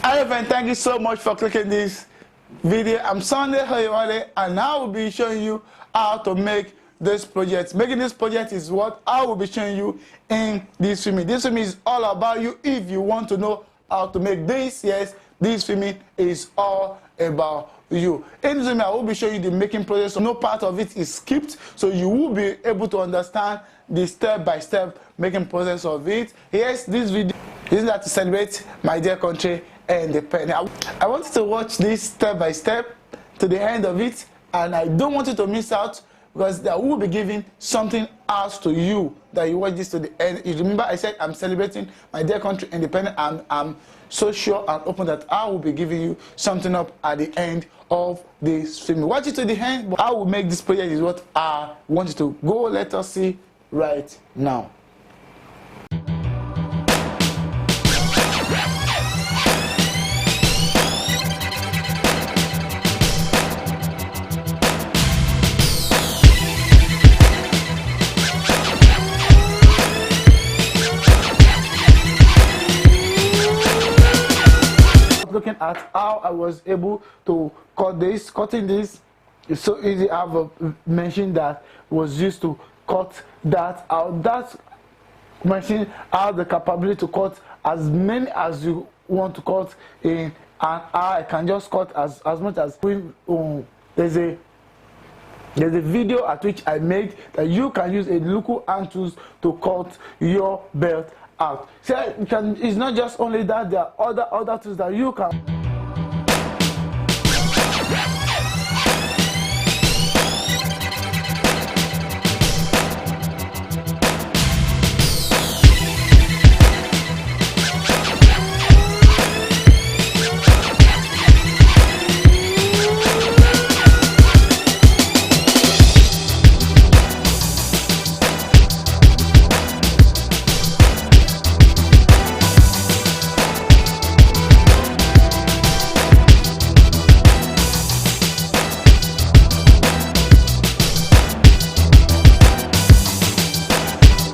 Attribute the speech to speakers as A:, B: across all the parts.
A: Hi friend, thank you so much for clicking this video. I'm Sunday Hoyewale, and I will be showing you how to make this project. Making this project is what I will be showing you in this filming. This filming is all about you. If you want to know how to make this, yes, this filming is all about you. In this filming, I will be showing you the making process, so no part of it is skipped, so you will be able to understand the step-by-step making process of it. Yes, this video is that to celebrate my dear country and the pen. I want you to watch this step by step to the end of it, and I don't want you to miss out, because I will be giving something else to you that you watch this to the end. You remember I said I'm celebrating my dear country independent, and I'm so sure and open that I will be giving you something up at the end of this film. Watch it to the end, but how we make this project is what I want you to go. Let us see right now. Looking at how I was able to cut this. Cutting this is so easy. I have a machine that was used to cut that out. That machine has the capability to cut as many as you want to cut in an hour. I can just cut as much as there's a video at which I made that you can use a local hand tools to cut your belt out. So it's not just only that, there are other tools that you can.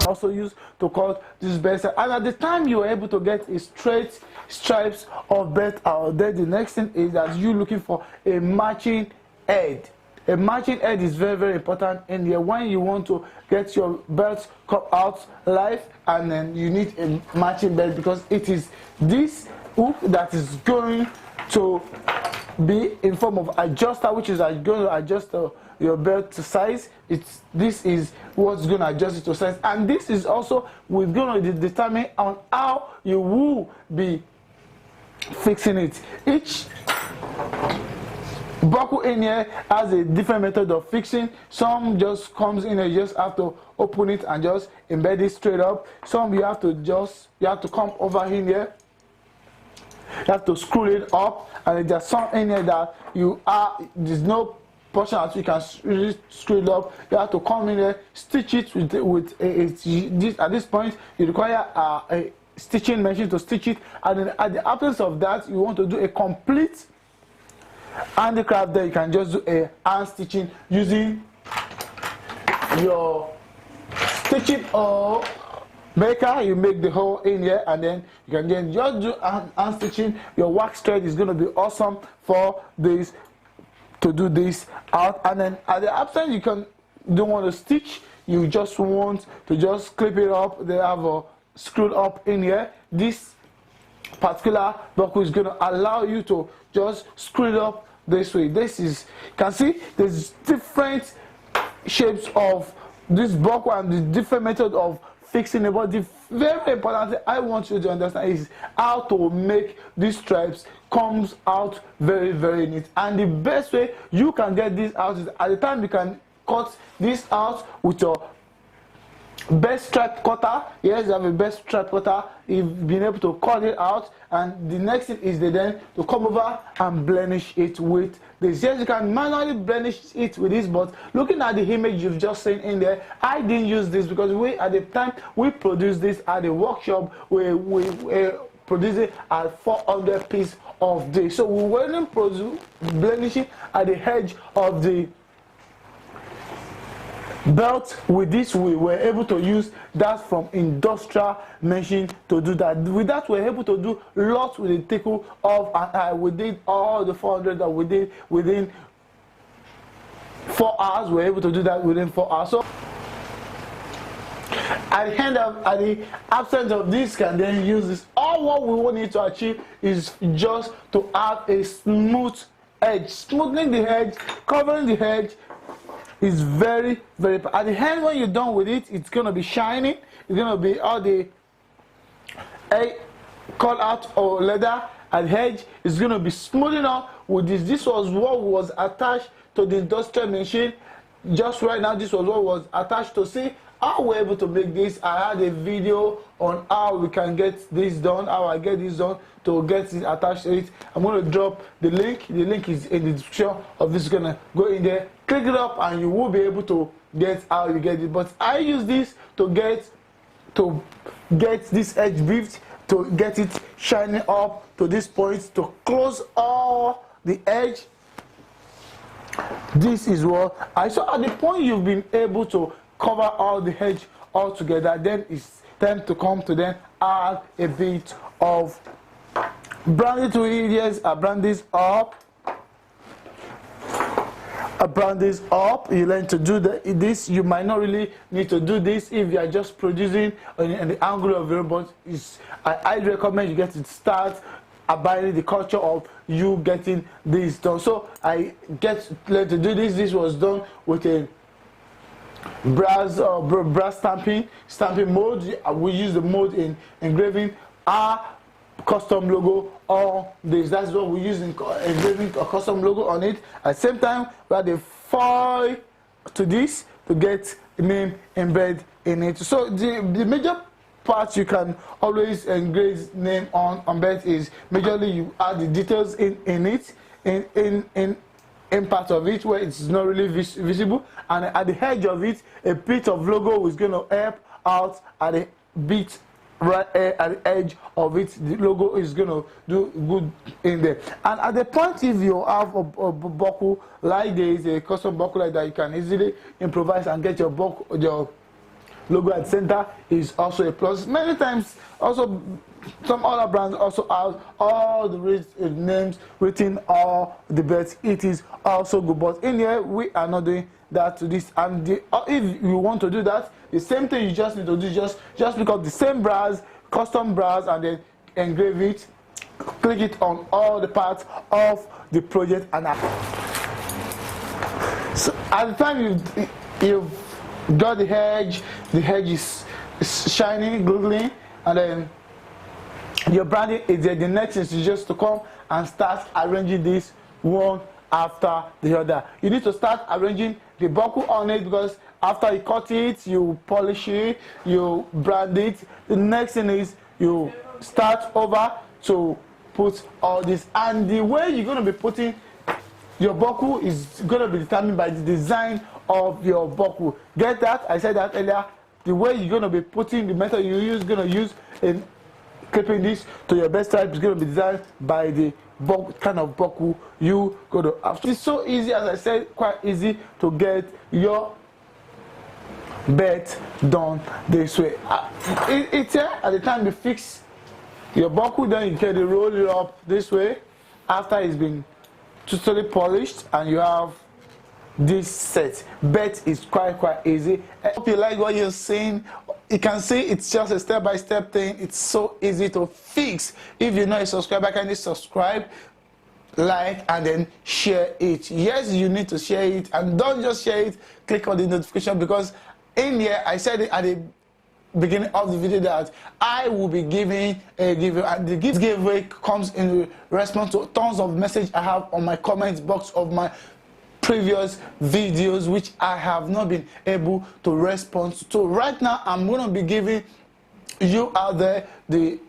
A: Also used to cut this belt, and at the time you are able to get a straight stripes of belt out there, the next thing is that you looking for a matching head. A matching head is very, very important in here when you want to get your belt cut out live, and then you need a matching belt, because it is this hook that is going to be in form of adjuster, which is going to adjust your belt to size. This is what's going to adjust it to size, and this is also we're going to determine on how you will be fixing it. Each buckle in here has a different method of fixing. Some just comes in and you just have to open it and just embed it straight up. Some you have to come over in here. You have to screw it up, and there's some in here that there's no portion that you can really screw it up. You have to come in there, stitch it at this point you require a stitching machine to stitch it, and then at the absence of that, you want to do a complete handicraft. There you can just do a hand stitching using your stitching or maker. You make the hole in here, and then you can then just do hand stitching. Your wax thread is going to be awesome for this, to do this out. And then at the absence, you don't want to stitch, you just want to just clip it up. They have a screwed up in here. This particular buckle is going to allow you to just screw it up this way. This is, you can see there's different shapes of this buckle and the different method of fixing it, but the very important thing I want you to understand is how to make these stripes comes out very, very neat. And the best way you can get this out is at the time you can cut this out with your best stripe cutter. Yes, you have a best stripe cutter. You've been able to cut it out, and the next thing is then to come over and blemish it with this. Yes, you can manually blemish it with this, but looking at the image you've just seen in there, I didn't use this because at the time we produced this at the workshop, we produced it at 400 pieces of this. So we weren't blemishing at the edge of the belt. With this, we were able to use that from industrial machine to do that. With that, we're able to do lots with the tickle of an eye. We did all the 400 that we did within 4 hours. We're able to do that within 4 hours. So at the absence of this, can then use this. All what we want it to achieve is just to have a smooth edge. Smoothing the edge, covering the edge is very, very. At the end, when you're done with it, it's gonna be shiny. It's gonna be all the cut out or leather at the edge. It's gonna be smoothing out with this. This was what was attached to the industrial machine. Just right now, this was what was attached to. See how we're able to make this. I had a video on how we can get this done, how I get this done to get it attached to it. I'm going to drop the link. The link is in the description of this. Gonna go in there, click it up, and you will be able to get how you get it. But I use this to get this edge beefed, to get it shining up to this point, to close all the edge. This is what I saw. At the point you've been able to cover all the edge all together, then it's time to come to then add a bit of branding to it. Yes, I brand this up. I brand this up. You learn to do this. You might not really need to do this if you are just producing in the angle of your, but I recommend you get to start abiding the culture of you getting this done. So I learned to do this. This was done with a brass stamping mode. We use the mode in engraving our custom logo on this. That's what we use in engraving a custom logo on it. At the same time, we had a foil to this to get the name embedded in it. So the major parts you can always engrave name on embed is majorly you add the details in it in part of it where it's not really visible, and at the edge of it a bit of logo is going to help out at the bit right at the edge of it. The logo is going to do good in there. And at the point, if you have a buckle like this, a custom buckle like that, you can easily improvise and get your logo at the center is also a plus. Many times also some other brands also have all the names written all the bets. It is also good, but in here we are not doing that to this. And if you want to do that, the same thing you just need to do, just pick up the same brass, custom brass, and then engrave it, click it on all the parts of the project. And so at the time you've got the edge is shining, glittering, and then your branding is there. The next is just to come and start arranging this one after the other. You need to start arranging the buckle on it, because after you cut it, you polish it, you brand it. The next thing is you start over to put all this, and the way you're going to be putting your buckle is going to be determined by the design of your buckle. Get that? I said that earlier. The way you're going to be putting, the method you use, going to use in clipping this to your best type is going to be designed by the kind of buckle you go to have. It's so easy, as I said, quite easy to get your bet done this way. It's here at the time you fix your buckle, then you can roll it up this way after it's been totally polished, and you have this set. Bet is quite easy. I hope you like what you're seeing. You can see it's just a step-by-step thing. It's so easy to fix. If you're not a subscriber, kindly subscribe, like, and then share it. Yes, you need to share it, and don't just share it, click on the notification, because in here I said it at the beginning of the video that I will be giving a giveaway, and the giveaway comes in response to tons of messages I have on my comment box of my previous videos, which I have not been able to respond to. Right now I'm going to be giving you out there the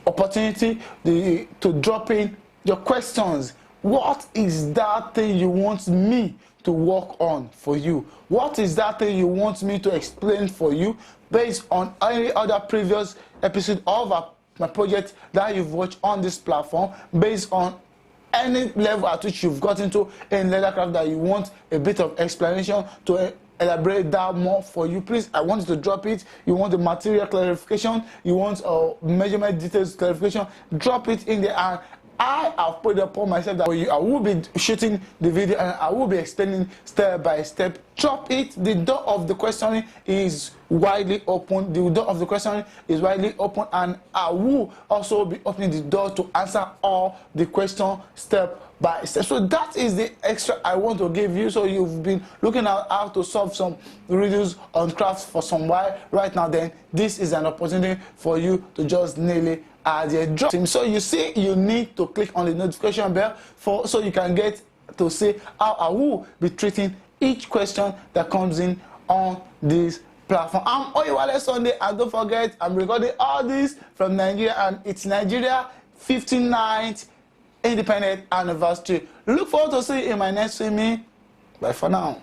A: opportunity to drop in your questions. What is that thing you want me to work on for you? What is that thing you want me to explain for you based on any other previous episode of my project that you've watched on this platform, based on any level at which you've gotten to in leathercraft that you want a bit of explanation to elaborate that more for you. Please, I want you to drop it. You want the material clarification, you want measurement details clarification, drop it in there, and I have put it upon myself that I will be shooting the video and I will be explaining step by step. Drop it. The door of the questioning is widely open. The door of the questioning is widely open, and I will also be opening the door to answer all the questions step by step. So that is the extra I want to give you. So you've been looking at how to solve some riddles on crafts for some while. Right now, then this is an opportunity for you to just nail it as a drop. So you see, you need to click on the notification bell so you can get to see how I will be treating each question that comes in on this platform. I'm Oyewale Sunday, and don't forget, I'm recording all this from Nigeria, and it's Nigeria 59th independent anniversary. Look forward to seeing you in my next swimming. Bye for now.